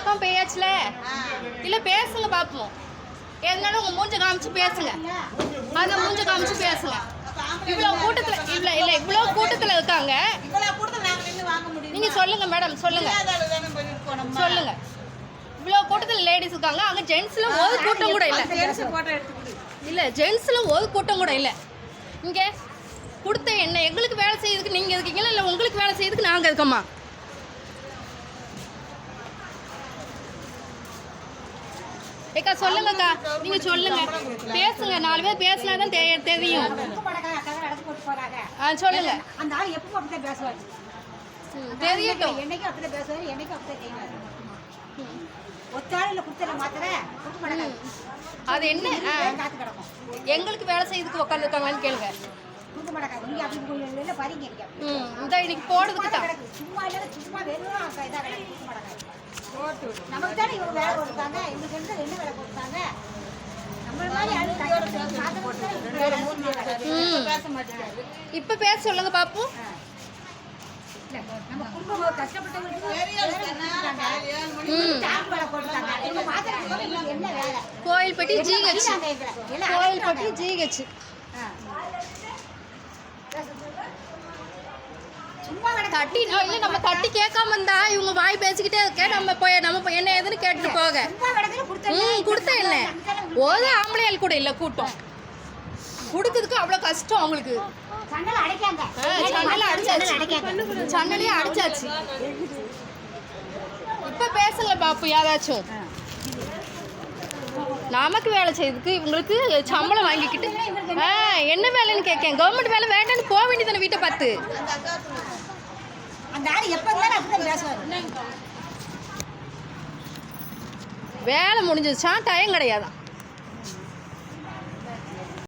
பக்கம் பேயாச்சுல இல்லை பேசுங்க பார்ப்போம். எதனாலும் உங்கள் மூஞ்ச காமிச்சு பேசுங்க. அதை மூஞ்ச காமிச்சு பேசுங்க. இவ்வளோ கூட்டத்தில் இவ்வளோ கூட்டத்தில் இருக்காங்க. நீங்கள் சொல்லுங்கள் மேடம், சொல்லுங்கள் சொல்லுங்கள். இவ்வளோ கூட்டத்தில் லேடிஸ் இருக்காங்க. அங்கே ஜென்ஸில் ஒரு கூட்டம் கூட இல்லை ஜென்ஸில் ஒரு கூட்டம் கூட இல்லை. இங்கே கொடுத்த என்ன எங்களுக்கு வேலை செய்யறதுக்கு நீங்கள் இருக்கீங்களா இல்லை உங்களுக்கு வேலை செய்யறதுக்கு நாங்கள் இருக்கோமா? ஏக்கா சொல்லுங்கக்கா, நீங்கள் சொல்லுங்க, பேசுங்க. 4 பேர் பேசினா தான் தெரியும். சொல்லுங்க. அந்த ஆள் எப்பவும் அப்படிதான் பேசுவாரு, தெரியட்டும். என்னைக்கும் அப்படிதான் பேசுவாரு, என்னைக்கும் அப்படிதான் செய்வாரு. ஒத்தாளில் கொடுத்துட மாத்திர அது என்ன எங்களுக்கு வேலை செய்யறதுக்கு உட்காந்துருக்காங்கன்னு கேளுங்க. கொடுக்க மாட்டாங்க. நீங்க அப்படி பாருங்க. இந்த இன்னைக்கு போடுறதுக்கு தான் சும்மா இல்லை, சும்மா வெறும் இதாக கொடுக்க மாட்டாங்க. நமக்கு தானே இவங்க வேலை கொடுத்தாங்க. இவங்க செஞ்சது என்ன வேலை கொடுத்தாங்க? நம்மள மாதிரி இப்ப பேச சொல்லுங்க பாப்போம். நம்ம குடும்பம் கஷ்டப்பட்டவங்களுக்கு என்ன வேலை? Kovilpatti GH, Kovilpatti GH. தட்டி இல்லை, நம்ம தட்டி கேட்காம இருந்தா இவங்க வாய் பேசிக்கிட்டே இருக்க. நம்ம என்ன ஏதுன்னு கேட்டுட்டு போக. கொடுத்த என்ன ஒரு ஆம்பளையால் கூட இல்லை கூட்டம் கொடுக்கறதுக்கு அவ்வளோ கஷ்டம் அவங்களுக்கு. சன்னலையே அடிச்சாச்சு. இப்ப பேசல பாப்பு யாராச்சும். நமக்கு வேலை செய்யறதுக்கு இவங்களுக்கு சம்பளம் வாங்கிக்கிட்டு என்ன வேலைன்னு கேட்கேன். கவர்மெண்ட் வேலை வேண்டான்னு போக வேண்டியதானே வீட்டை பார்த்து. வேலை முடிஞ்சிருச்சா டைம் கிடையாதான்.